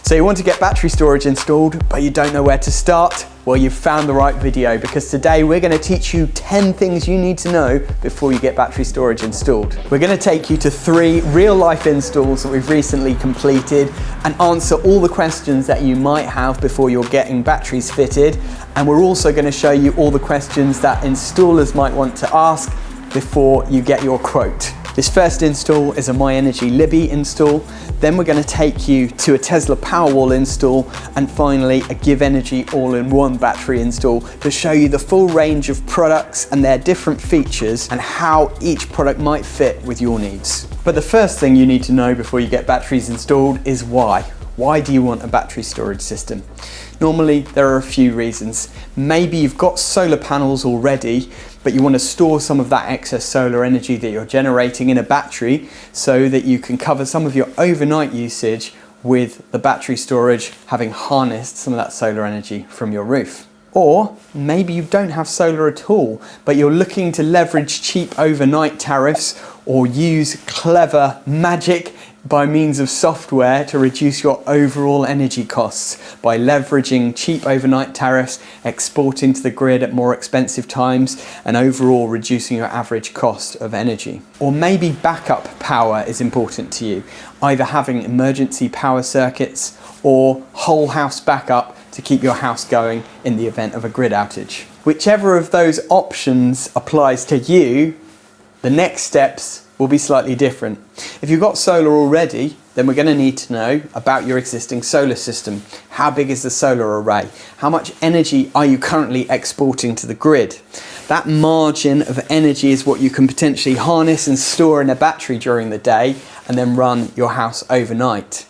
So you want to get battery storage installed, but you don't know where to start? Well, you've found the right video, because today we're going to teach you 10 things you need to know before you get battery storage installed. We're going to take you to 3 real-life installs that we've recently completed and answer all the questions that you might have before you're getting batteries fitted. And we're also going to show you all the questions that installers might want to ask before you get your quote. This first install is a MyEnergi Libby install, then we're going to take you to a Tesla Powerwall install, and finally a Givenergy All-In-One battery install to show you the full range of products and their different features and how each product might fit with your needs. But the first thing you need to know before you get batteries installed is why. Why do you want a battery storage system? Normally there are a few reasons. Maybe you've got solar panels already, but you want to store some of that excess solar energy that you're generating in a battery so that you can cover some of your overnight usage with the battery storage having harnessed some of that solar energy from your roof. Or maybe you don't have solar at all, but you're looking to leverage cheap overnight tariffs or use clever magic by means of software to reduce your overall energy costs by leveraging cheap overnight tariffs, exporting to the grid at more expensive times, and overall reducing your average cost of energy. Or maybe backup power is important to you, either having emergency power circuits or whole house backup to keep your house going in the event of a grid outage. Whichever of those options applies to you, the next steps will be slightly different. If you've got solar already, then we're going to need to know about your existing solar system. How big is the solar array? How much energy are you currently exporting to the grid? That margin of energy is what you can potentially harness and store in a battery during the day and then run your house overnight.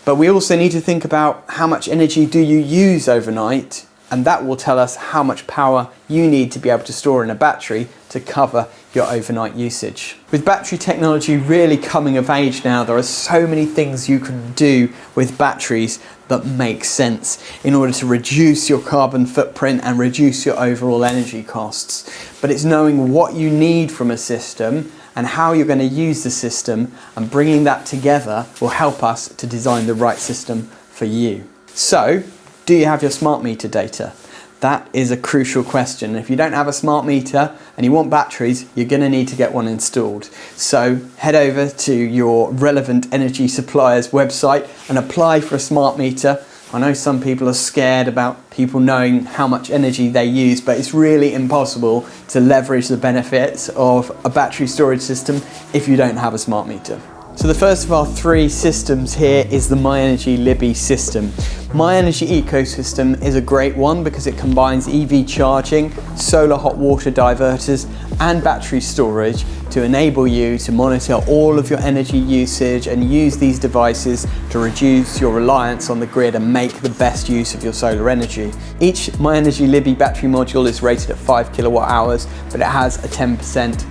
But we also need to think about how much energy do you use overnight, and that will tell us how much power you need to be able to store in a battery to cover your overnight usage. With battery technology really coming of age now, there are so many things you can do with batteries that make sense in order to reduce your carbon footprint and reduce your overall energy costs. But it's knowing what you need from a system and how you're going to use the system, and bringing that together will help us to design the right system for you. So, do you have your smart meter data? That is a crucial question. If you don't have a smart meter and you want batteries, you're going to need to get one installed. So head over to your relevant energy supplier's website and apply for a smart meter. I know some people are scared about people knowing how much energy they use, but it's really impossible to leverage the benefits of a battery storage system if you don't have a smart meter. So the first of our 3 systems here is the MyEnergi Libby system. MyEnergi Ecosystem is a great one because it combines EV charging, solar hot water diverters and battery storage to enable you to monitor all of your energy usage and use these devices to reduce your reliance on the grid and make the best use of your solar energy. Each MyEnergi Libby battery module is rated at 5 kilowatt hours, but it has a 10%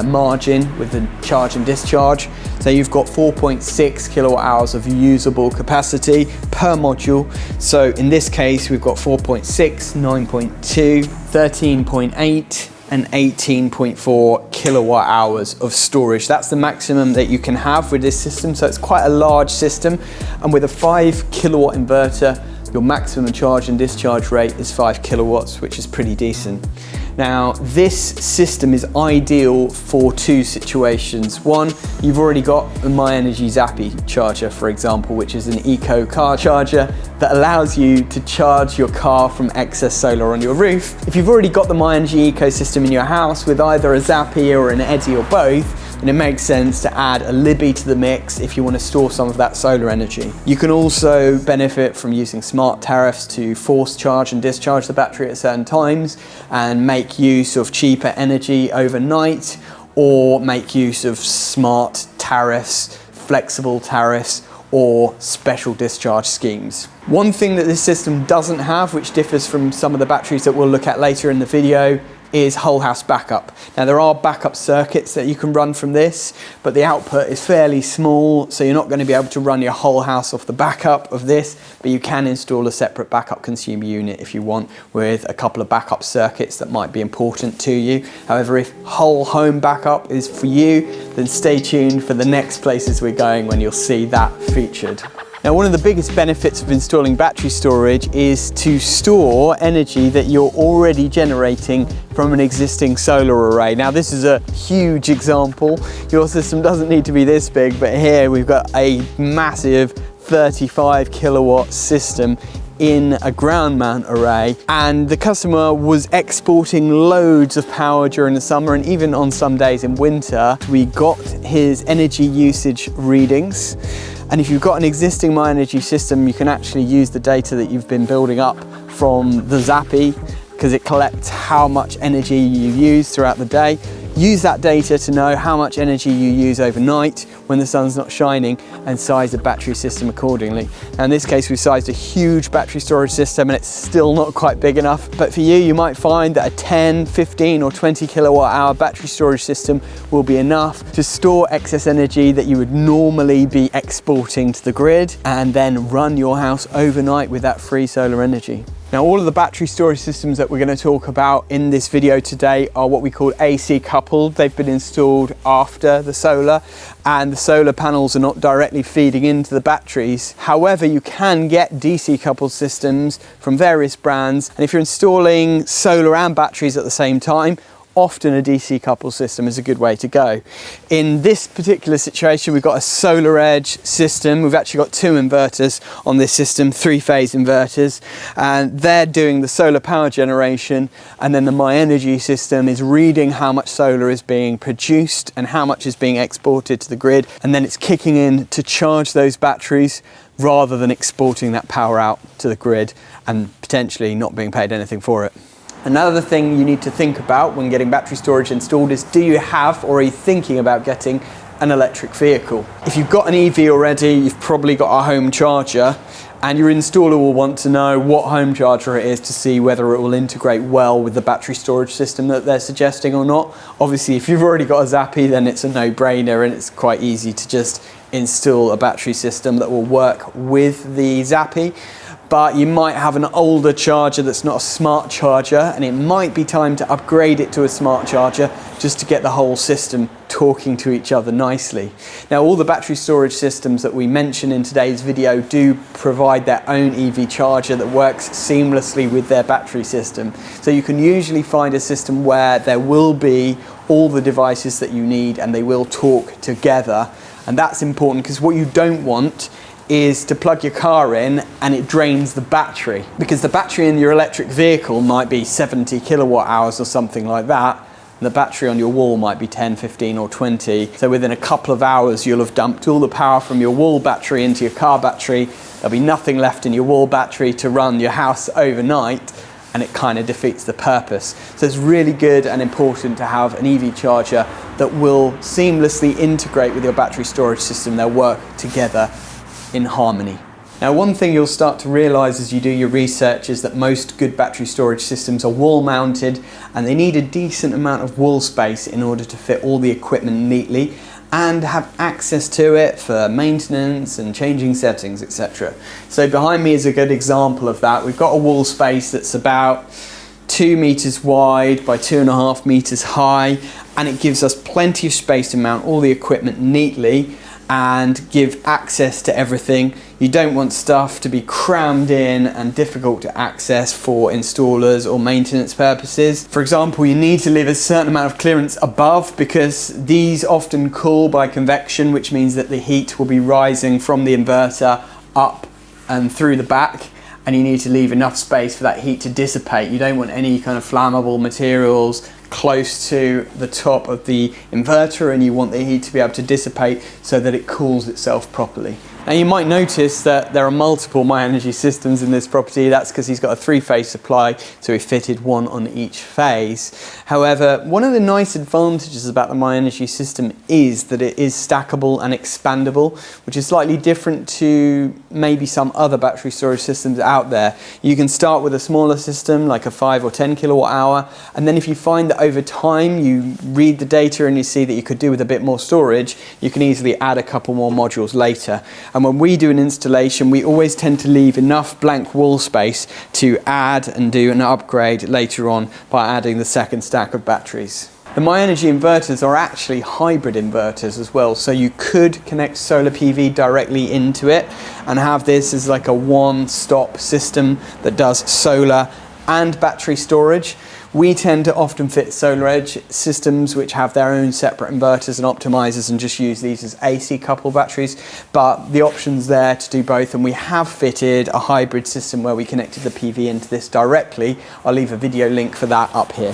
margin with the charge and discharge. So you've got 4.6 kilowatt hours of usable capacity per module. So in this case, we've got 4.6, 9.2, 13.8 and 18.4 kilowatt hours of storage. That's the maximum that you can have with this system. So it's quite a large system. And with a 5 kilowatt inverter, your maximum charge and discharge rate is 5 kilowatts, which is pretty decent. Now, this system is ideal for 2 situations. One, you've already got the MyEnergi Zappi charger, for example, which is an eco car charger that allows you to charge your car from excess solar on your roof. If you've already got the MyEnergi ecosystem in your house with either a Zappi or an Eddy or both, then it makes sense to add a Libby to the mix if you want to store some of that solar energy. You can also benefit from using smart tariffs to force charge and discharge the battery at certain times and make use of cheaper energy overnight, or make use of smart tariffs, flexible tariffs, or special discharge schemes. One thing that this system doesn't have, which differs from some of the batteries that we'll look at later in the video, is whole house backup. Now there are backup circuits that you can run from this, but the output is fairly small, so you're not going to be able to run your whole house off the backup of this, but you can install a separate backup consumer unit if you want, with a couple of backup circuits that might be important to you. However, if whole home backup is for you, then stay tuned for the next places we're going when you'll see that featured. Now, one of the biggest benefits of installing battery storage is to store energy that you're already generating from an existing solar array. Now, this is a huge example. Your system doesn't need to be this big, but here we've got a massive 35 kilowatt system in a ground mount array, and the customer was exporting loads of power during the summer, and even on some days in winter. We got his energy usage readings, and if you've got an existing MyEnergi system, you can actually use the data that you've been building up from the Zappi, because it collects how much energy you use throughout the day. Use that data to know how much energy you use overnight when the sun's not shining, and size the battery system accordingly. Now, in this case, we've sized a huge battery storage system, and it's still not quite big enough. But for you, you might find that a 10, 15 or 20 kilowatt hour battery storage system will be enough to store excess energy that you would normally be exporting to the grid, and then run your house overnight with that free solar energy. Now, all of the battery storage systems that we're going to talk about in this video today are what we call AC coupled. They've been installed after the solar, and the solar panels are not directly feeding into the batteries. However, you can get DC coupled systems from various brands, and if you're installing solar and batteries at the same time, often a DC coupled system is a good way to go. In this particular situation, we've got a solar edge system. We've actually got two inverters on this system, 3-phase inverters, and they're doing the solar power generation, and then the MyEnergi system is reading how much solar is being produced and how much is being exported to the grid, and then it's kicking in to charge those batteries rather than exporting that power out to the grid and potentially not being paid anything for it. Another thing you need to think about when getting battery storage installed is, do you have or are you thinking about getting an electric vehicle? If you've got an EV already, you've probably got a home charger, and your installer will want to know what home charger it is to see whether it will integrate well with the battery storage system that they're suggesting or not. Obviously, if you've already got a Zappi, then it's a no-brainer, and it's quite easy to just install a battery system that will work with the Zappi. But you might have an older charger that's not a smart charger, and it might be time to upgrade it to a smart charger just to get the whole system talking to each other nicely. Now, all the battery storage systems that we mention in today's video do provide their own EV charger that works seamlessly with their battery system. So you can usually find a system where there will be all the devices that you need and they will talk together. And that's important, because what you don't want is to plug your car in and it drains the battery, because the battery in your electric vehicle might be 70 kilowatt hours or something like that, and the battery on your wall might be 10, 15 or 20. So within a couple of hours you'll have dumped all the power from your wall battery into your car battery. There'll be nothing left in your wall battery to run your house overnight, and it kind of defeats the purpose. So it's really good and important to have an EV charger that will seamlessly integrate with your battery storage system. They'll work together in harmony. Now, one thing you'll start to realize as you do your research is that most good battery storage systems are wall mounted, and they need a decent amount of wall space in order to fit all the equipment neatly and have access to it for maintenance and changing settings, etc. So behind me is a good example of that. We've got a wall space that's about 2 meters wide by 2.5 meters high, and it gives us plenty of space to mount all the equipment neatly and give access to everything. You don't want stuff to be crammed in and difficult to access for installers or maintenance purposes. For example, you need to leave a certain amount of clearance above, because these often cool by convection, which means that the heat will be rising from the inverter up and through the back, and you need to leave enough space for that heat to dissipate. You don't want any kind of flammable materials close to the top of the inverter, and you want the heat to be able to dissipate so that it cools itself properly. Now, you might notice that there are multiple MyEnergi systems in this property. That's because he's got a 3-phase supply, so he fitted one on each phase. However, one of the nice advantages about the MyEnergi system is that it is stackable and expandable, which is slightly different to maybe some other battery storage systems out there. You can start with a smaller system like a 5 or 10 kilowatt hour, and then if you find that over time you read the data and you see that you could do with a bit more storage, you can easily add a couple more modules later. And when we do an installation, we always tend to leave enough blank wall space to add and do an upgrade later on by adding the second stack of batteries. The MyEnergi inverters are actually hybrid inverters as well, so you could connect solar PV directly into it and have this as like a one-stop system that does solar and battery storage. We tend to often fit solar edge systems which have their own separate inverters and optimizers and just use these as AC coupled batteries, but the option's there to do both, and we have fitted a hybrid system where we connected the PV into this directly. I'll leave a video link for that up here.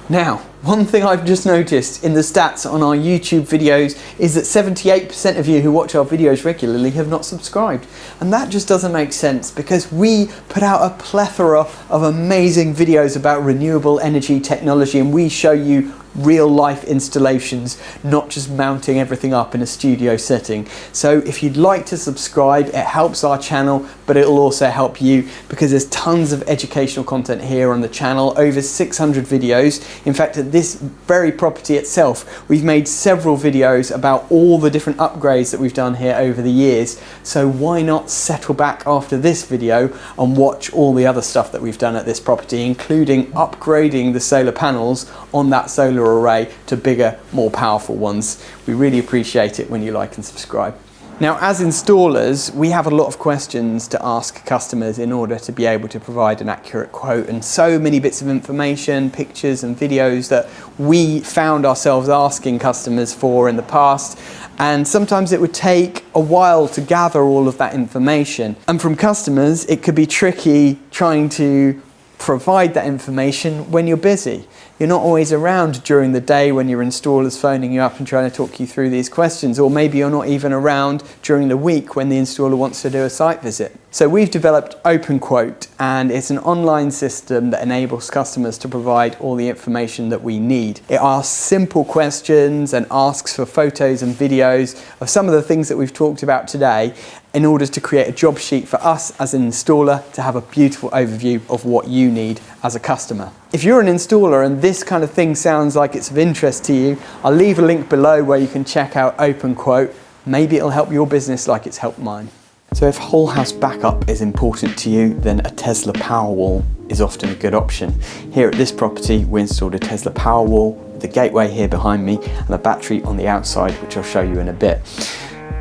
Now, one thing I've just noticed in the stats on our YouTube videos is that 78% of you who watch our videos regularly have not subscribed. And that just doesn't make sense, because we put out a plethora of amazing videos about renewable energy technology, and we show you real life installations, not just mounting everything up in a studio setting. So if you'd like to subscribe, it helps our channel, but it'll also help you, because there's tons of educational content here on the channel, over 600 videos. In fact, at this very property itself, we've made several videos about all the different upgrades that we've done here over the years. So why not settle back after this video and watch all the other stuff that we've done at this property, including upgrading the solar panels on that solar array to bigger, more powerful ones. We really appreciate it when you like and subscribe. Now, as installers, we have a lot of questions to ask customers in order to be able to provide an accurate quote, and so many bits of information, pictures and videos that we found ourselves asking customers for in the past, and sometimes it would take a while to gather all of that information. And from customers, it could be tricky trying to provide that information when you're busy. You're not always around during the day when your installer's phoning you up and trying to talk you through these questions, or maybe you're not even around during the week when the installer wants to do a site visit. So we've developed OpenQuote, and it's an online system that enables customers to provide all the information that we need. It asks simple questions and asks for photos and videos of some of the things that we've talked about today, in order to create a job sheet for us as an installer to have a beautiful overview of what you need as a customer. If you're an installer and this kind of thing sounds like it's of interest to you, I'll leave a link below where you can check out OpenQuote. Maybe it'll help your business like it's helped mine. So if whole house backup is important to you, then a Tesla Powerwall is often a good option. Here at this property, we installed a Tesla Powerwall with the gateway here behind me and a battery on the outside, which I'll show you in a bit.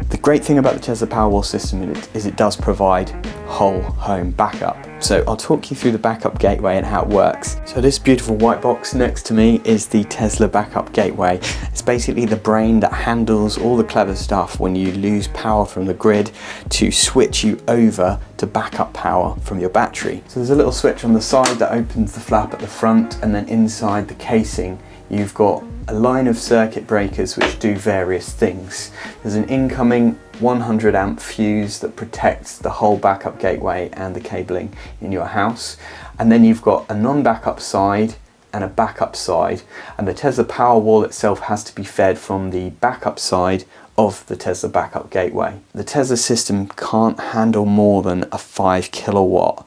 The great thing about the Tesla Powerwall system is it does provide whole home backup. So I'll talk you through the backup gateway and how it works. So this beautiful white box next to me is the Tesla backup gateway. It's basically the brain that handles all the clever stuff when you lose power from the grid to switch you over to backup power from your battery. So there's a little switch on the side that opens the flap at the front, and then inside the casing you've got a line of circuit breakers which do various things. There's an incoming 100 amp fuse that protects the whole backup gateway and the cabling in your house, and then you've got a non-backup side and a backup side, and the Tesla Powerwall itself has to be fed from the backup side of the Tesla backup gateway. The Tesla system can't handle more than a 5 kilowatt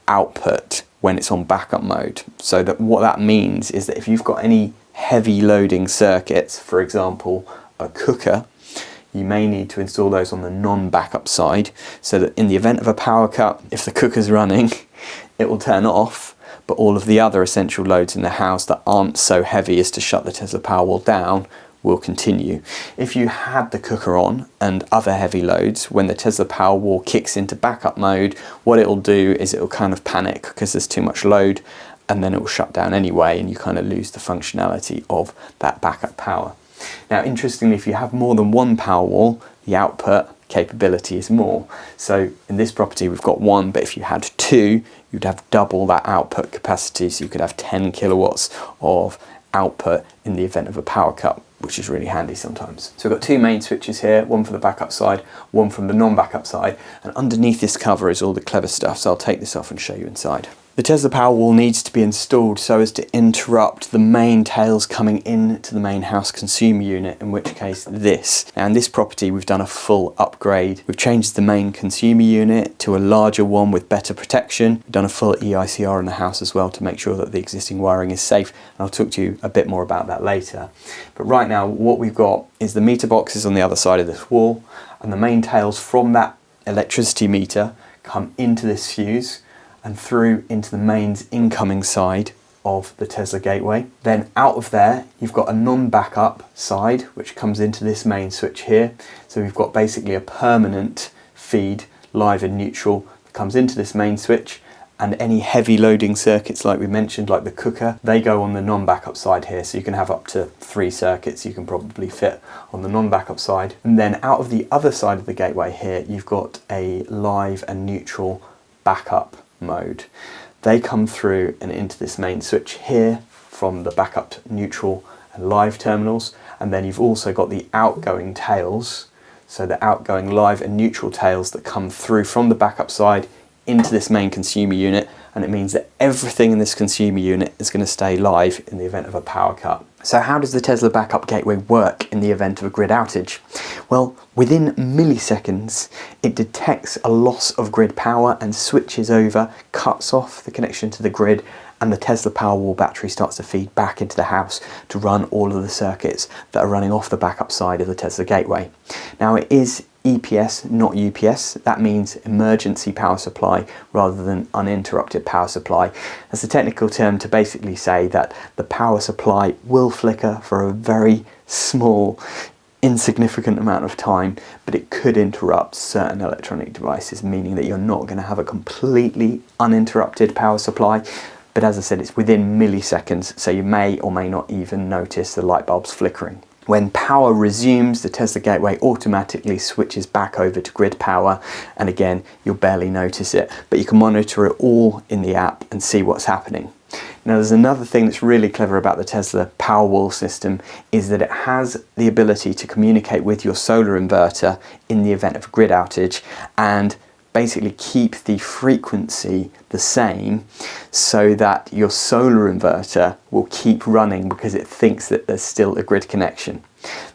output when it's on backup mode. So that what that means is that if you've got any heavy loading circuits, for example a cooker, you may need to install those on the non-backup side, so that in the event of a power cut, if the cooker's running, it will turn off, but all of the other essential loads in the house that aren't so heavy as to shut the Tesla Powerwall down will continue. If you had the cooker on and other heavy loads, when the Tesla Powerwall kicks into backup mode, what it'll do is it'll kind of panic because there's too much load, and then it will shut down anyway, and you kind of lose the functionality of that backup power. Now, interestingly, if you have more than one Powerwall, the output capability is more. So in this property we've got one, but if you had two, you'd have double that output capacity, so you could have 10 kilowatts of output in the event of a power cut, which is really handy sometimes. So we've got two main switches here, one for the backup side, one from the non-backup side, and underneath this cover is all the clever stuff, so I'll take this off and show you inside. The Tesla Powerwall needs to be installed so as to interrupt the main tails coming in to the main house consumer unit, in which case this. Now in this property we've done a full upgrade. We've changed the main consumer unit to a larger one with better protection. We've done a full EICR in the house as well to make sure that the existing wiring is safe, and I'll talk to you a bit more about that later. But right now what we've got is the meter boxes on the other side of this wall, and the main tails from that electricity meter come into this fuse and through into the mains incoming side of the Tesla gateway. Then out of there, you've got a non-backup side, which comes into this main switch here. So we've got basically a permanent feed, live and neutral, that comes into this main switch. And any heavy loading circuits, like we mentioned, like the cooker, they go on the non-backup side here. So you can have up to 3 circuits you can probably fit on the non-backup side. And then out of the other side of the gateway here, you've got a live and neutral backup mode. They come through and into this main switch here from the backup, neutral and live terminals. And then you've also got the outgoing tails. So the outgoing live and neutral tails that come through from the backup side into this main consumer unit, and it means that everything in this consumer unit is going to stay live in the event of a power cut. So how does the Tesla backup gateway work in the event of a grid outage? Well, within milliseconds, it detects a loss of grid power and switches over, cuts off the connection to the grid, and the Tesla Powerwall battery starts to feed back into the house to run all of the circuits that are running off the backup side of the Tesla gateway. Now, it is EPS, not UPS. That means emergency power supply rather than uninterrupted power supply. That's a technical term to basically say that the power supply will flicker for a very small, insignificant amount of time, but it could interrupt certain electronic devices, meaning that you're not going to have a completely uninterrupted power supply. But as I said, it's within milliseconds, so you may or may not even notice the light bulbs flickering. When power resumes, the Tesla gateway automatically switches back over to grid power, and again, you'll barely notice it, but you can monitor it all in the app and see what's happening. Now, there's another thing that's really clever about the Tesla Powerwall system, is that it has the ability to communicate with your solar inverter in the event of a grid outage and basically keep the frequency the same so that your solar inverter will keep running because it thinks that there's still a grid connection.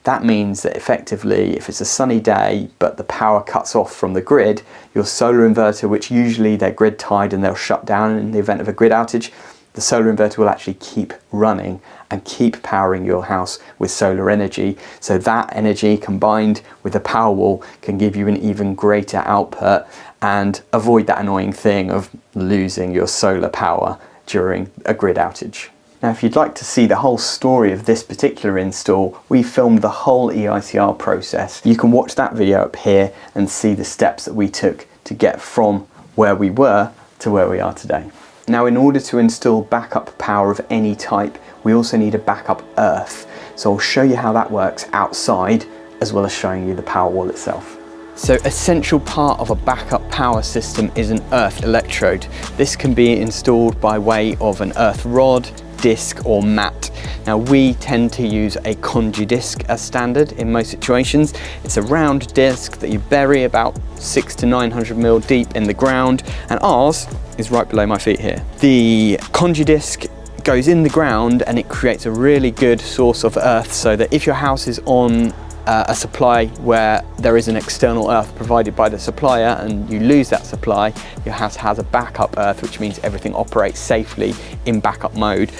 That means that effectively, if it's a sunny day but the power cuts off from the grid, your solar inverter, which usually they're grid tied and they'll shut down in the event of a grid outage, the solar inverter will actually keep running and keep powering your house with solar energy. So that energy combined with the Powerwall can give you an even greater output and avoid that annoying thing of losing your solar power during a grid outage. Now, if you'd like to see the whole story of this particular install, we filmed the whole EICR process. You can watch that video up here and see the steps that we took to get from where we were to where we are today. Now, in order to install backup power of any type, we also need a backup earth. So I'll show you how that works outside, as well as showing you the Powerwall itself. So essential part of a backup power system is an earth electrode. This can be installed by way of an earth rod, disc or mat. Now, we tend to use a congi disc as standard in most situations. It's a round disc that you bury about 600 to 900 mil deep in the ground, and ours is right below my feet here. The congi disc goes in the ground and it creates a really good source of earth, so that if your house is on a supply where there is an external earth provided by the supplier and you lose that supply, your house has a backup earth, which means everything operates safely in backup mode.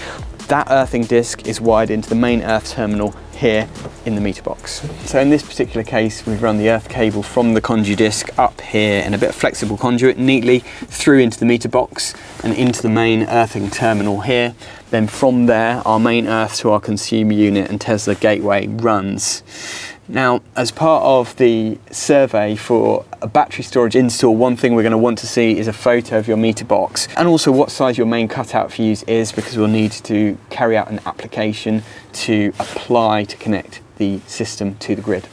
That earthing disc is wired into the main earth terminal here in the meter box. So in this particular case, we've run the earth cable from the congi disc up here in a bit of flexible conduit neatly through into the meter box and into the main earthing terminal here. Then from there, our main earth to our consumer unit and Tesla gateway runs. Now, as part of the survey for a battery storage install, one thing we're going to want to see is a photo of your meter box and also what size your main cutout fuse is, because we'll need to carry out an application to apply to connect the system to the grid.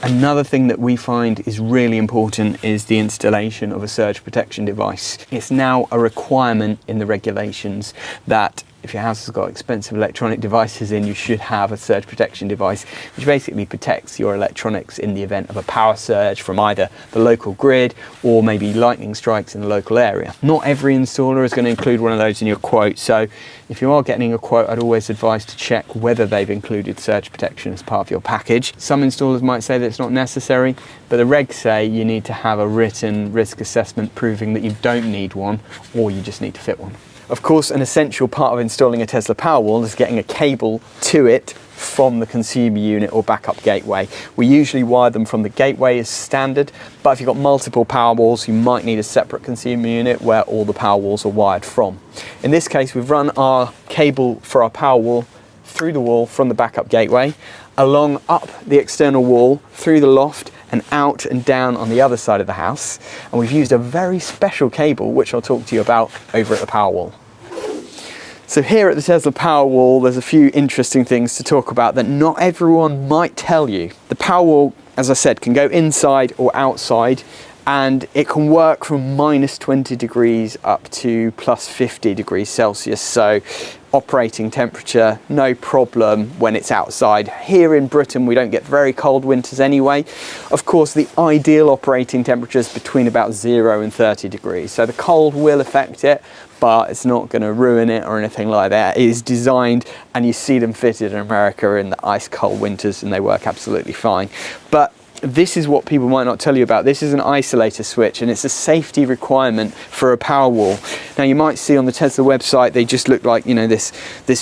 Another thing that we find is really important is the installation of a surge protection device. It's now a requirement in the regulations that if your house has got expensive electronic devices in, you should have a surge protection device, which basically protects your electronics in the event of a power surge from either the local grid or maybe lightning strikes in the local area. Not every installer is going to include one of those in your quote, so if you are getting a quote, I'd always advise to check whether they've included surge protection as part of your package. Some installers might say that it's not necessary, but the regs say you need to have a written risk assessment proving that you don't need one, or you just need to fit one. Of course, an essential part of installing a Tesla Powerwall is getting a cable to it from the consumer unit or backup gateway. We usually wire them from the gateway as standard, but if you've got multiple Powerwalls, you might need a separate consumer unit where all the Powerwalls are wired from. In this case, we've run our cable for our Powerwall through the wall from the backup gateway, along up the external wall, through the loft, and out and down on the other side of the house. And we've used a very special cable, which I'll talk to you about over at the Powerwall. So here at the Tesla Powerwall, there's a few interesting things to talk about that not everyone might tell you. The Powerwall, as I said, can go inside or outside, and it can work from -20 degrees up to +50 degrees Celsius. So operating temperature, no problem when it's outside. Here in Britain, we don't get very cold winters anyway. Of course, the ideal operating temperature is between about 0 and 30 degrees. So the cold will affect it, but it's not going to ruin it or anything like that. It is designed, and you see them fitted in America in the ice cold winters, and they work absolutely fine. But this is what people might not tell you about. This is an isolator switch, and it's a safety requirement for a Powerwall. Now, you might see on the Tesla website, they just look like, you know, this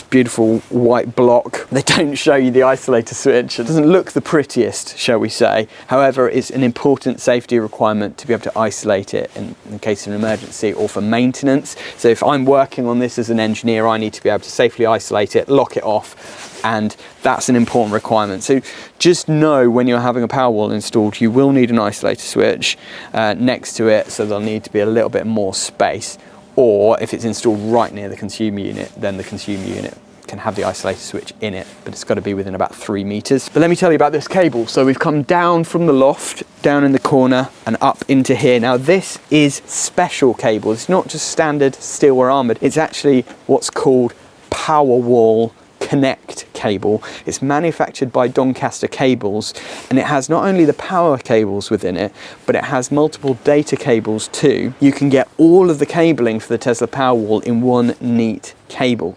beautiful white block. They don't show you the isolator switch. It doesn't look the prettiest, shall we say. However, it's an important safety requirement to be able to isolate it in case of an emergency or for maintenance. So if I'm working on this as an engineer, I need to be able to safely isolate it, lock it off, and that's an important requirement. So just know when you're having a Powerwall installed, you will need an isolator switch next to it, so there'll need to be a little bit more space. Or if it's installed right near the consumer unit, then the consumer unit can have the isolator switch in it, but it's got to be within about 3 meters. But let me tell you about this cable. So we've come down from the loft, down in the corner, and up into here. Now this is special cable. It's not just standard steel or armored. It's actually what's called Powerwall Connect cable. It's manufactured by Doncaster Cables, and it has not only the power cables within it, but it has multiple data cables too. You can get all of the cabling for the Tesla Powerwall in one neat cable.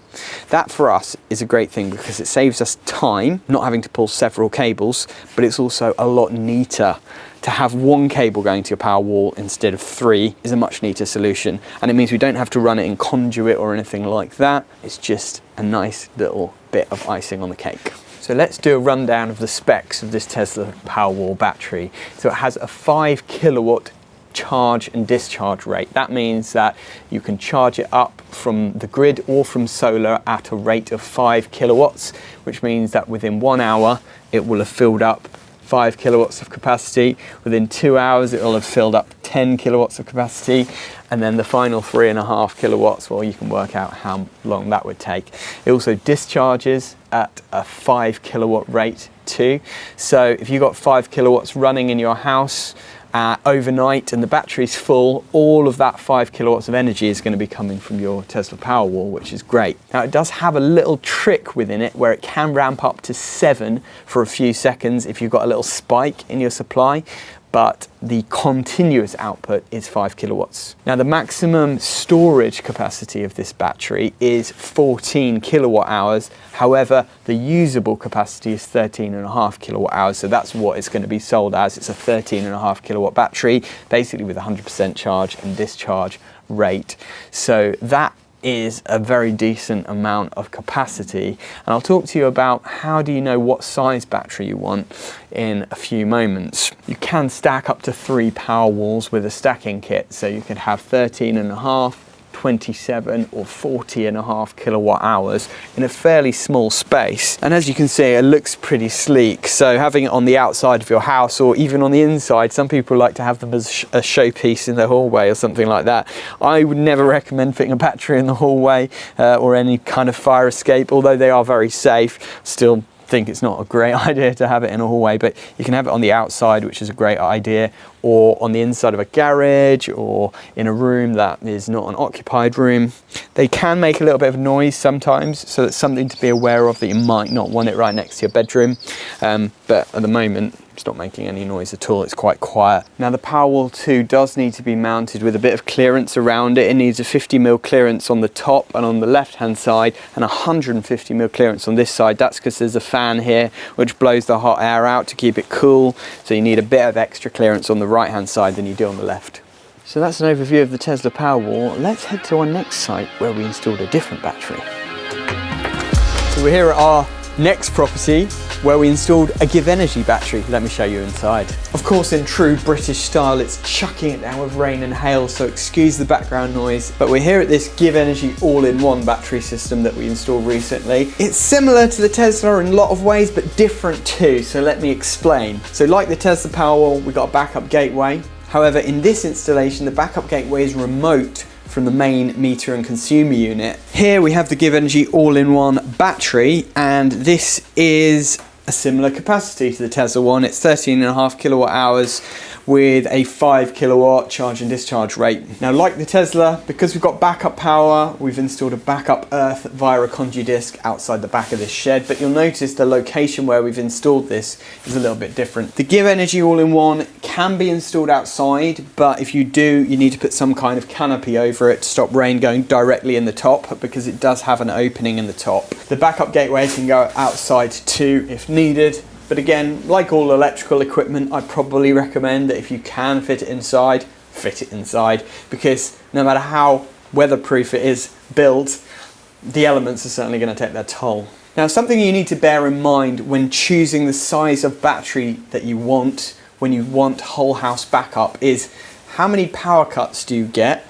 That for us is a great thing because it saves us time not having to pull several cables, but it's also a lot neater. To have one cable going to your Powerwall instead of 3 is a much neater solution, and it means we don't have to run it in conduit or anything like that. It's just a nice little bit of icing on the cake. So let's do a rundown of the specs of this Tesla Powerwall battery. So it has a 5 kilowatt charge and discharge rate. That means that you can charge it up from the grid or from solar at a rate of 5 kilowatts, which means that within 1 hour it will have filled up 5 kilowatts of capacity. Within 2 hours it will have filled up 10 kilowatts of capacity, and then the final 3.5 kilowatts, well, you can work out how long that would take. It also discharges at a 5 kilowatt rate too. So if you've got 5 kilowatts running in your house overnight and the battery's full, all of that 5 kilowatts of energy is going to be coming from your Tesla Powerwall, which is great. Now it does have a little trick within it where it can ramp up to 7 for a few seconds if you've got a little spike in your supply, but the continuous output is 5 kilowatts. Now the maximum storage capacity of this battery is 14 kilowatt hours. However, the usable capacity is 13.5 kilowatt hours. So that's what it's going to be sold as. It's a 13.5 kilowatt battery, basically with 100% charge and discharge rate. So that is a very decent amount of capacity, and I'll talk to you about how do you know what size battery you want in a few moments. You can stack up to 3 Powerwalls with a stacking kit, so you could have 13.5, 27 or 40.5 kilowatt hours in a fairly small space. And as you can see, it looks pretty sleek. So having it on the outside of your house or even on the inside, some people like to have them as a showpiece in their hallway or something like that. I would never recommend fitting a battery in the hallway or any kind of fire escape, although they are very safe. Still think it's not a great idea to have it in a hallway, but you can have it on the outside, which is a great idea, or on the inside of a garage or in a room that is not an occupied room. They can make a little bit of noise sometimes, so that's something to be aware of, that you might not want it right next to your bedroom, but at the moment it's not making any noise at all. It's quite quiet. Now the Powerwall 2 does need to be mounted with a bit of clearance around it. It needs a 50mm clearance on the top and on the left hand side, and 150mm clearance on this side. That's because there's a fan here which blows the hot air out to keep it cool, so you need a bit of extra clearance on the right hand side than you do on the left. So that's an overview of the Tesla Powerwall. Let's head to our next site where we installed a different battery. So we're here at our Next property, where we installed a Givenergy battery. Let me show you inside. Of course, in true British style, it's chucking it down with rain and hail, so excuse the background noise. But we're here at this Givenergy All-In-One battery system that we installed recently. It's similar to the Tesla in a lot of ways, but different too, so let me explain. So like the Tesla Powerwall, we got a backup gateway. However, in this installation, the backup gateway is remote from the main meter and consumer unit. Here we have the Givenergy All-In-One battery, and this is a similar capacity to the Tesla one. It's 13.5 kilowatt hours with a 5 kilowatt charge and discharge rate. Now, like the Tesla, because we've got backup power, we've installed a backup earth via a conduit disc outside the back of this shed, but you'll notice the location where we've installed this is a little bit different. The Givenergy All-In-One can be installed outside, but if you do, you need to put some kind of canopy over it to stop rain going directly in the top, because it does have an opening in the top. The backup gateway can go outside too if needed. But again, like all electrical equipment, I'd probably recommend that if you can fit it inside, because no matter how weatherproof it is built, the elements are certainly going to take their toll. Now, something you need to bear in mind when choosing the size of battery that you want when you want whole house backup is how many power cuts do you get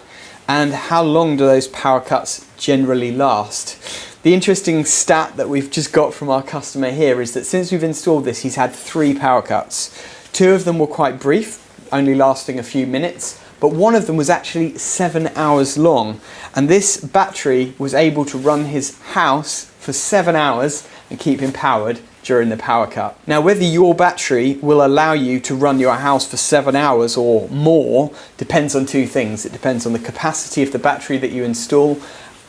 and how long do those power cuts generally last. The interesting stat that we've just got from our customer here is that since we've installed this, he's had 3 power cuts. 2 of them were quite brief, only lasting a few minutes, but one of them was actually 7 hours long. And this battery was able to run his house for 7 hours and keep him powered during the power cut. Now, whether your battery will allow you to run your house for 7 hours or more depends on 2 things. It depends on the capacity of the battery that you install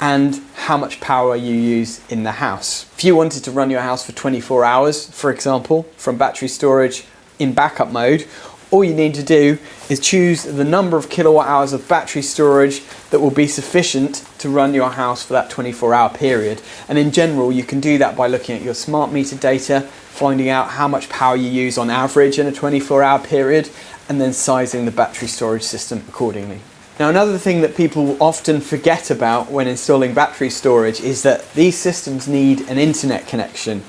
and how much power you use in the house. If you wanted to run your house for 24 hours, for example, from battery storage in backup mode, all you need to do is choose the number of kilowatt hours of battery storage that will be sufficient to run your house for that 24-hour period. And in general, you can do that by looking at your smart meter data, finding out how much power you use on average in a 24-hour period, and then sizing the battery storage system accordingly. Now, another thing that people often forget about when installing battery storage is that these systems need an internet connection.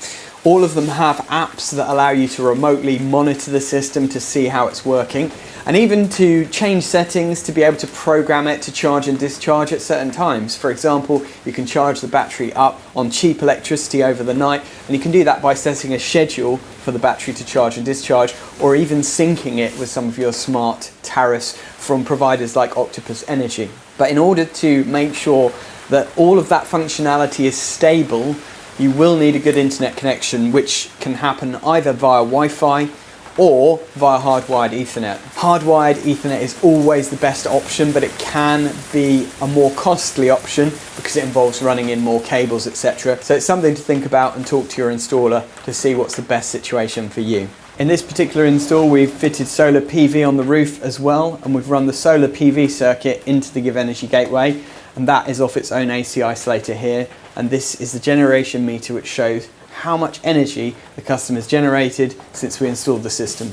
All of them have apps that allow you to remotely monitor the system to see how it's working, and even to change settings to be able to program it to charge and discharge at certain times. For example, you can charge the battery up on cheap electricity over the night, and you can do that by setting a schedule for the battery to charge and discharge, or even syncing it with some of your smart tariffs from providers like Octopus Energy. But in order to make sure that all of that functionality is stable, you will need a good internet connection, which can happen either via Wi-Fi or via hardwired Ethernet. Hardwired Ethernet is always the best option, but it can be a more costly option because it involves running in more cables, etc. So it's something to think about and talk to your installer to see what's the best situation for you. In this particular install, we've fitted solar PV on the roof as well, and we've run the solar PV circuit into the Givenergy gateway, and that is off its own AC isolator here. And this is the generation meter, which shows how much energy the customer's generated since we installed the system.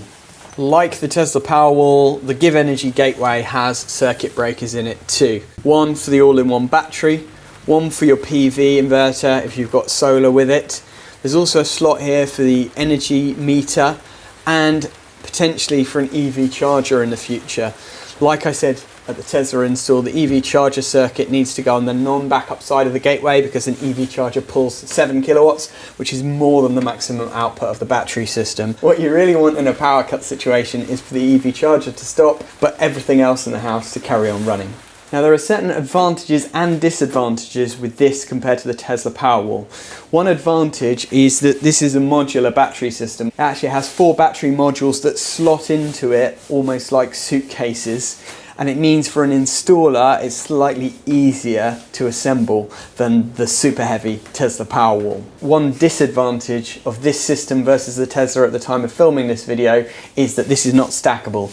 Like the Tesla Powerwall, the Givenergy gateway has circuit breakers in it too. One for the all-in-one battery, one for your PV inverter if you've got solar with it. There's also a slot here for the energy meter and potentially for an EV charger in the future. Like I said at the Tesla install, the EV charger circuit needs to go on the non-backup side of the gateway because an EV charger pulls 7 kilowatts, which is more than the maximum output of the battery system. What you really want in a power cut situation is for the EV charger to stop, but everything else in the house to carry on running. Now, there are certain advantages and disadvantages with this compared to the Tesla Powerwall. One advantage is that this is a modular battery system. It actually has 4 battery modules that slot into it almost like suitcases, and it means for an installer it's slightly easier to assemble than the super heavy Tesla Powerwall. One disadvantage of this system versus the Tesla at the time of filming this video is that this is not stackable.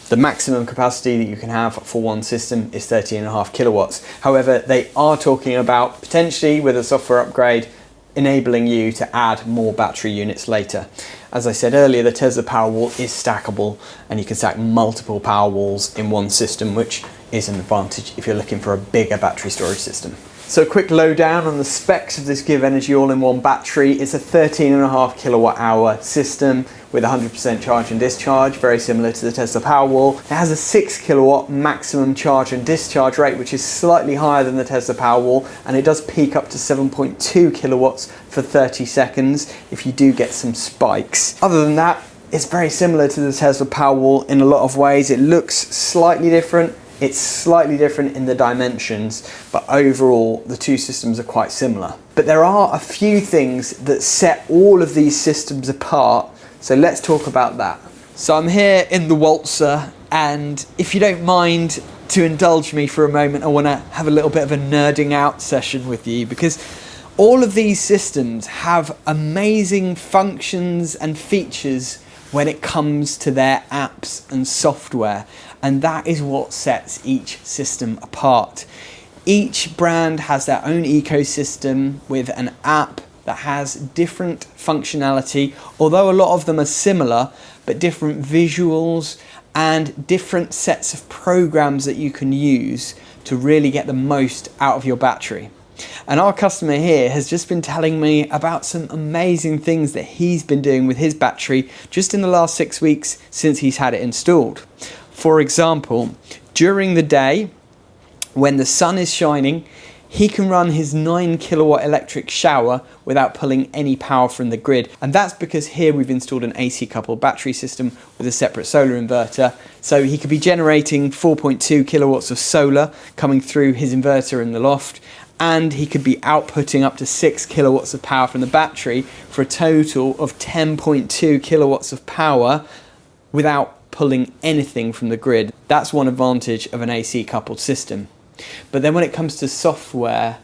The maximum capacity that you can have for one system is 13.5 kilowatts. However, they are talking about potentially with a software upgrade enabling you to add more battery units later. As I said earlier, the Tesla Powerwall is stackable and you can stack multiple Powerwalls in one system, which is an advantage if you're looking for a bigger battery storage system. So a quick lowdown on the specs of this Givenergy All-In-One battery. It's a 13.5 kilowatt hour system with 100% charge and discharge, very similar to the Tesla Powerwall. It has a 6 kilowatt maximum charge and discharge rate, which is slightly higher than the Tesla Powerwall, and it does peak up to 7.2 kilowatts for 30 seconds if you do get some spikes. Other than that, it's very similar to the Tesla Powerwall in a lot of ways. It looks slightly different. It's slightly different in the dimensions, but overall the two systems are quite similar. But there are a few things that set all of these systems apart, so let's talk about that. So I'm here in the Waltzer, and if you don't mind to indulge me for a moment, I want to have a little bit of a nerding out session with you, because all of these systems have amazing functions and features when it comes to their apps and software, and that is what sets each system apart. Each brand has their own ecosystem with an app that has different functionality, although a lot of them are similar, but different visuals and different sets of programs that you can use to really get the most out of your battery. And our customer here has just been telling me about some amazing things that he's been doing with his battery just in the last 6 weeks since he's had it installed. For example, during the day, when the sun is shining, he can run his 9 kilowatt electric shower without pulling any power from the grid. And that's because here we've installed an AC coupled battery system with a separate solar inverter. So he could be generating 4.2 kilowatts of solar coming through his inverter in the loft, and he could be outputting up to 6 kilowatts of power from the battery for a total of 10.2 kilowatts of power without pulling anything from the grid. That's one advantage of an AC coupled system. But then when it comes to software,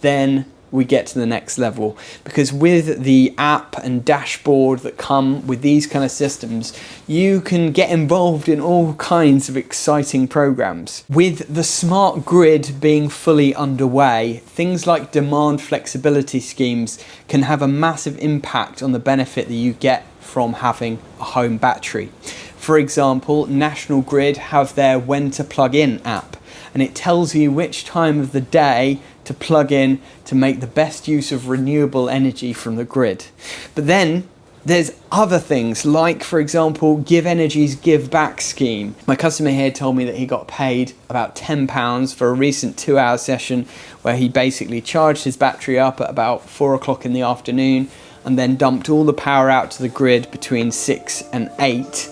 then we get to the next level, because with the app and dashboard that come with these kind of systems, you can get involved in all kinds of exciting programs. With the smart grid being fully underway, things like demand flexibility schemes can have a massive impact on the benefit that you get from having a home battery. For example, National Grid have their When to Plug In app, and it tells you which time of the day to plug in to make the best use of renewable energy from the grid. But then there's other things, like for example Givenergy's Give Back scheme. My customer here told me that he got paid about £10 for a recent 2-hour session where he basically charged his battery up at about 4 o'clock in the afternoon and then dumped all the power out to the grid between 6 and 8,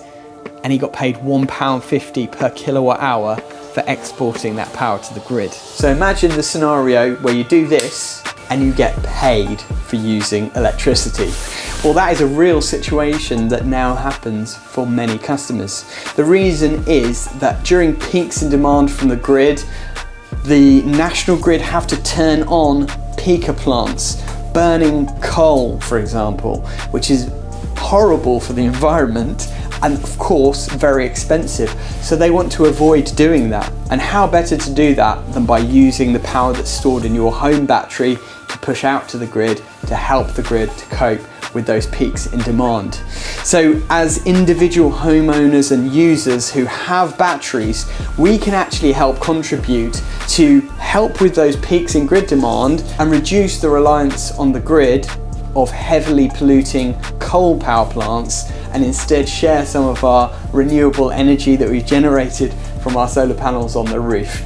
and he got paid £1.50 per kilowatt hour for exporting that power to the grid. So imagine the scenario where you do this and you get paid for using electricity. Well, that is a real situation that now happens for many customers. The reason is that during peaks in demand from the grid, the National Grid have to turn on peaker plants, burning coal, for example, which is horrible for the environment and of course very expensive. So they want to avoid doing that. And how better to do that than by using the power that's stored in your home battery to push out to the grid to help the grid to cope with those peaks in demand. So as individual homeowners and users who have batteries, we can actually help contribute to help with those peaks in grid demand and reduce the reliance on the grid of heavily polluting coal power plants, and instead share some of our renewable energy that we've generated from our solar panels on the roof,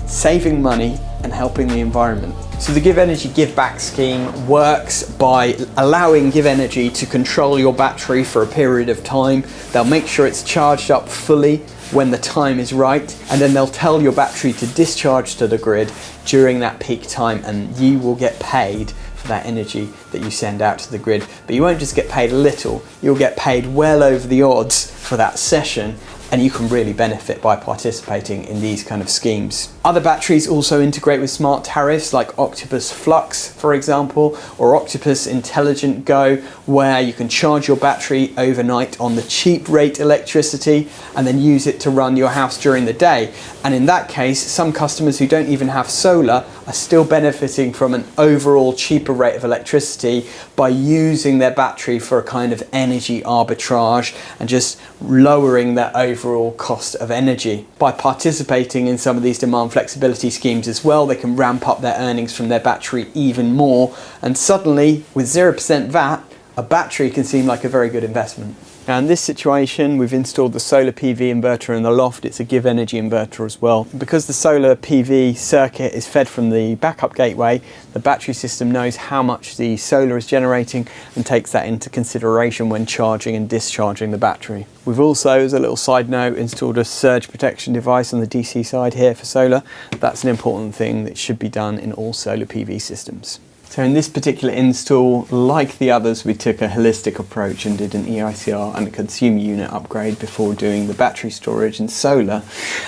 saving money and helping the environment. So the Givenergy Give Back scheme works by allowing Givenergy to control your battery for a period of time. They'll make sure it's charged up fully when the time is right, and then they'll tell your battery to discharge to the grid during that peak time, and you will get paid for that energy that you send out to the grid. But you won't just get paid a little, you'll get paid well over the odds for that session, and you can really benefit by participating in these kind of schemes. Other batteries also integrate with smart tariffs like Octopus Flux, for example, or Octopus Intelligent Go, where you can charge your battery overnight on the cheap rate electricity and then use it to run your house during the day. And in that case, some customers who don't even have solar are still benefiting from an overall cheaper rate of electricity by using their battery for a kind of energy arbitrage and just lowering their overall cost of energy. By participating in some of these demand flexibility schemes as well, they can ramp up their earnings from their battery even more, and suddenly with 0% VAT, a battery can seem like a very good investment. Now in this situation, we've installed the solar PV inverter in the loft. It's a Givenergy inverter as well. Because the solar PV circuit is fed from the backup gateway, the battery system knows how much the solar is generating and takes that into consideration when charging and discharging the battery. We've also, as a little side note, installed a surge protection device on the DC side here for solar. That's an important thing that should be done in all solar PV systems. So in this particular install, like the others, we took a holistic approach and did an EICR and a consumer unit upgrade before doing the battery storage and solar.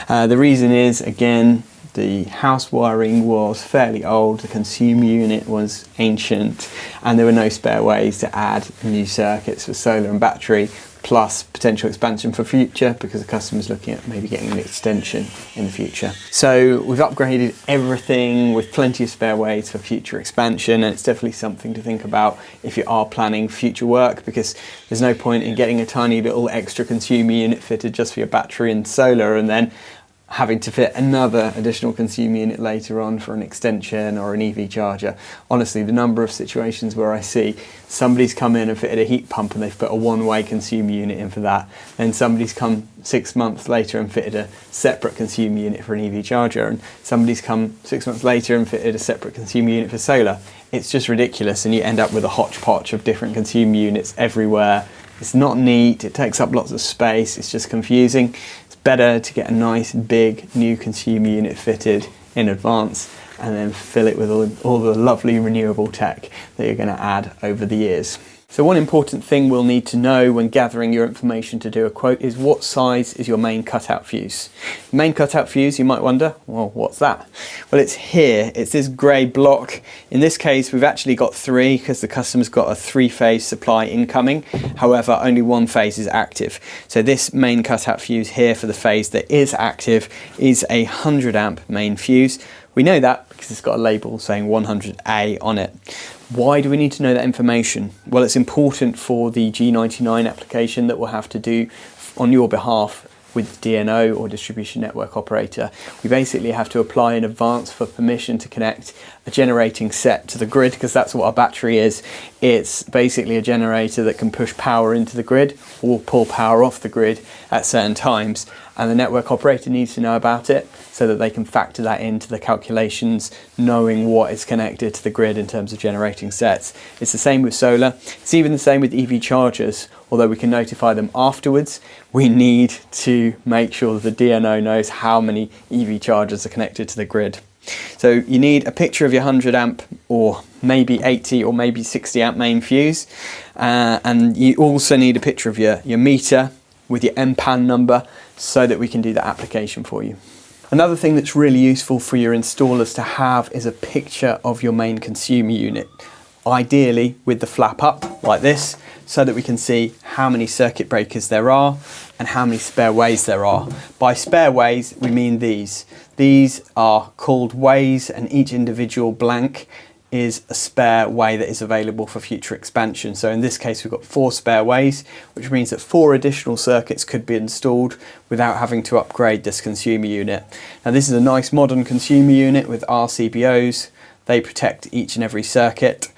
The reason is, again, the house wiring was fairly old, the consumer unit was ancient, and there were no spare ways to add new circuits for solar and battery, plus potential expansion for future because the customer's looking at maybe getting an extension in the future. So we've upgraded everything with plenty of spare ways for future expansion, and it's definitely something to think about if you are planning future work, because there's no point in getting a tiny little extra consumer unit fitted just for your battery and solar and then having to fit another additional consumer unit later on for an extension or an EV charger. Honestly, the number of situations where I see somebody's come in and fitted a heat pump and they've put a one-way consumer unit in for that, then somebody's come 6 months later and fitted a separate consumer unit for an EV charger, and somebody's come 6 months later and fitted a separate consumer unit for solar. It's just ridiculous, and you end up with a hodgepodge of different consumer units everywhere. It's not neat, it takes up lots of space, it's just confusing. Better to get a nice big new consumer unit fitted in advance and then fill it with all the lovely renewable tech that you're going to add over the years. So one important thing we'll need to know when gathering your information to do a quote is what size is your main cutout fuse. Main cutout fuse, you might wonder, well, what's that? Well, it's here, it's this grey block. In this case, we've actually got 3 because the customer's got a 3-phase supply incoming. However, only 1 phase is active. So this main cutout fuse here for the phase that is active is a 100 amp main fuse. We know that because it's got a label saying 100A on it. Why do we need to know that information? Well, it's important for the G99 application that we'll have to do on your behalf with DNO or distribution network operator. We basically have to apply in advance for permission to connect a generating set to the grid, because that's what our battery is. It's basically a generator that can push power into the grid or pull power off the grid at certain times, and the network operator needs to know about it so that they can factor that into the calculations, knowing what is connected to the grid in terms of generating sets. It's the same with solar. It's even the same with EV chargers. Although we can notify them afterwards, we need to make sure that the DNO knows how many EV chargers are connected to the grid. So you need a picture of your 100 amp or maybe 80 or maybe 60 amp main fuse, and you also need a picture of your meter with your MPAN number so that we can do the application for you. Another thing that's really useful for your installers to have is a picture of your main consumer unit, ideally with the flap up like this, so that we can see how many circuit breakers there are and how many spare ways there are. By spare ways, we mean these. These are called ways, and each individual blank is a spare way that is available for future expansion. So in this case, we've got 4 spare ways, which means that 4 additional circuits could be installed without having to upgrade this consumer unit. Now this is a nice modern consumer unit with RCBOs. They protect each and every circuit.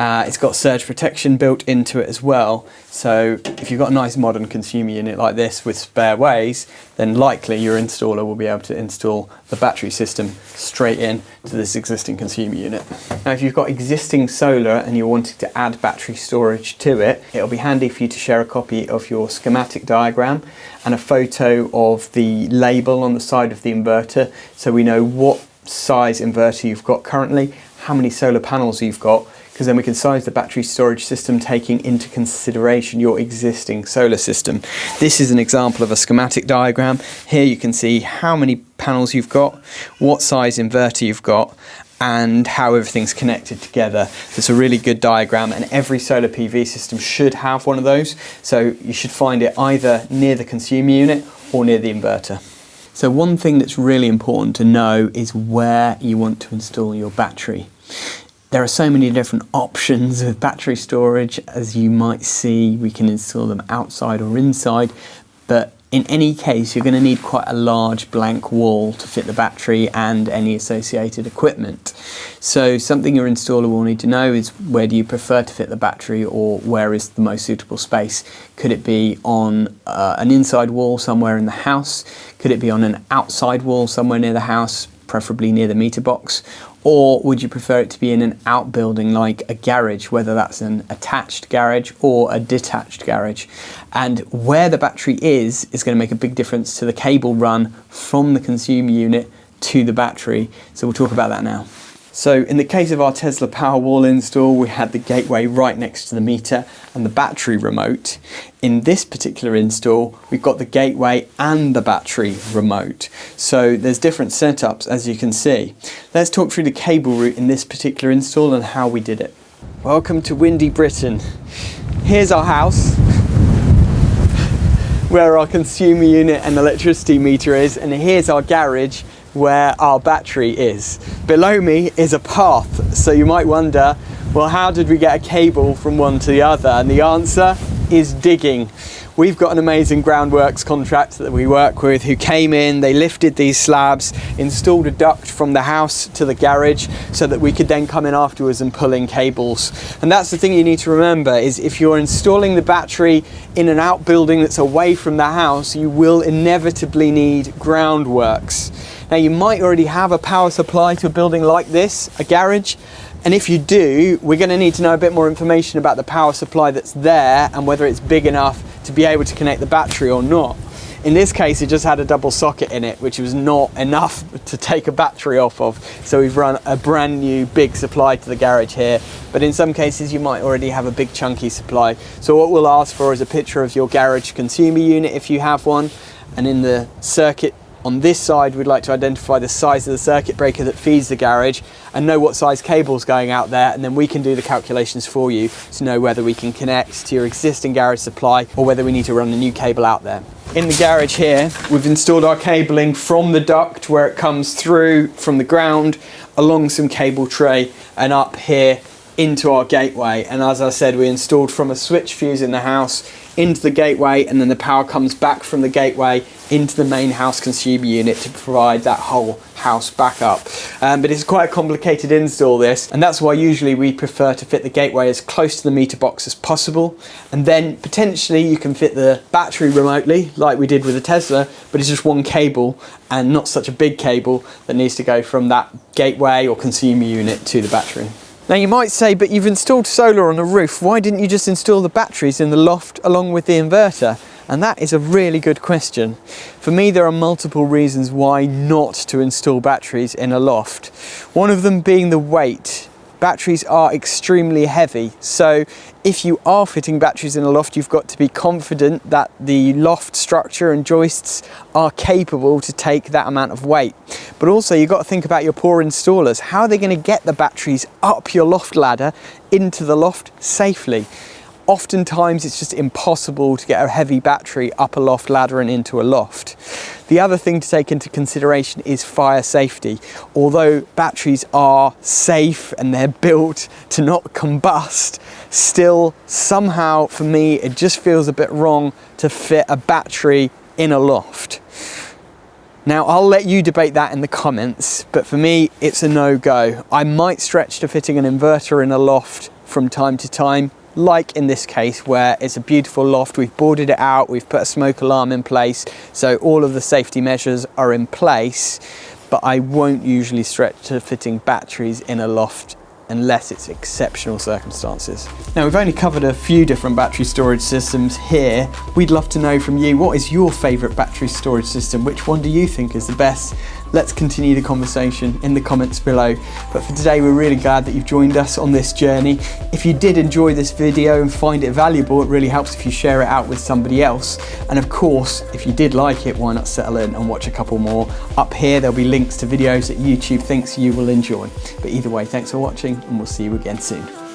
It's got surge protection built into it as well. So if you've got a nice modern consumer unit like this with spare ways, then likely your installer will be able to install the battery system straight in to this existing consumer unit. Now, if you've got existing solar and you're wanting to add battery storage to it, it'll be handy for you to share a copy of your schematic diagram and a photo of the label on the side of the inverter, so we know what size inverter you've got currently, how many solar panels you've got, because then we can size the battery storage system taking into consideration your existing solar system. This is an example of a schematic diagram. Here you can see how many panels you've got, what size inverter you've got, and how everything's connected together. So it's a really good diagram, and every solar PV system should have one of those. So you should find it either near the consumer unit or near the inverter. So one thing that's really important to know is where you want to install your battery. There are so many different options with battery storage. As you might see, we can install them outside or inside, but in any case, you're going to need quite a large blank wall to fit the battery and any associated equipment. So something your installer will need to know is, where do you prefer to fit the battery, or where is the most suitable space? Could it be on an inside wall somewhere in the house? Could it be on an outside wall somewhere near the house, preferably near the meter box? Or would you prefer it to be in an outbuilding like a garage, whether that's an attached garage or a detached garage? And where the battery is going to make a big difference to the cable run from the consumer unit to the battery. So we'll talk about that now. So in the case of our Tesla Powerwall install, we had the gateway right next to the meter and the battery remote. In this particular install, we've got the gateway and the battery remote. So there's different setups, as you can see. Let's talk through the cable route in this particular install and how we did it. Welcome to windy Britain. Here's our house, where our consumer unit and electricity meter is, and here's our garage, where our battery is. Below me is a path, so you might wonder, well, how did we get a cable from one to the other? And the answer is digging. We've got an amazing groundworks contractor that we work with who came in, they lifted these slabs, installed a duct from the house to the garage so that we could then come in afterwards and pull in cables. And that's the thing you need to remember, is if you're installing the battery in an outbuilding that's away from the house, you will inevitably need groundworks. Now, you might already have a power supply to a building like this, a garage, and if you do, we're going to need to know a bit more information about the power supply that's there and whether it's big enough to be able to connect the battery or not. In this case, it just had a double socket in it, which was not enough to take a battery off of. So we've run a brand new big supply to the garage here. But in some cases, you might already have a big chunky supply. So what we'll ask for is a picture of your garage consumer unit if you have one. And in the circuit on this side, we'd like to identify the size of the circuit breaker that feeds the garage and know what size cable's going out there, and then we can do the calculations for you to know whether we can connect to your existing garage supply or whether we need to run a new cable out there. In the garage here, we've installed our cabling from the duct where it comes through from the ground, along some cable tray and up here into our gateway. And as I said, we installed from a switch fuse in the house into the gateway, and then the power comes back from the gateway into the main house consumer unit to provide that whole house backup. But it's quite a complicated install, this, and that's why usually we prefer to fit the gateway as close to the meter box as possible, and then potentially you can fit the battery remotely like we did with the Tesla, but it's just one cable and not such a big cable that needs to go from that gateway or consumer unit to the battery. Now you might say, but you've installed solar on the roof, why didn't you just install the batteries in the loft along with the inverter? And that is a really good question. For me, there are multiple reasons why not to install batteries in a loft. One of them being the weight. Batteries are extremely heavy, so if you are fitting batteries in a loft, you've got to be confident that the loft structure and joists are capable to take that amount of weight. But also you've got to think about your poor installers. How are they going to get the batteries up your loft ladder into the loft safely? Oftentimes it's just impossible to get a heavy battery up a loft ladder and into a loft. The other thing to take into consideration is fire safety. Although batteries are safe and they're built to not combust, still somehow for me it just feels a bit wrong to fit a battery in a loft. Now I'll let you debate that in the comments, but for me it's a no-go. I might stretch to fitting an inverter in a loft from time to time, like in this case where it's a beautiful loft, we've boarded it out, we've put a smoke alarm in place, so all of the safety measures are in place, but I won't usually stretch to fitting batteries in a loft unless it's exceptional circumstances. Now we've only covered a few different battery storage systems here. We'd love to know from you, what is your favourite battery storage system? Which one do you think is the best? let's continue the conversation in the comments below. But for today, we're really glad that you've joined us on this journey. If you did enjoy this video and find it valuable, it really helps if you share it out with somebody else. And of course, if you did like it, why not settle in and watch a couple more? Up here, there'll be links to videos that YouTube thinks you will enjoy. But either way, thanks for watching, and we'll see you again soon.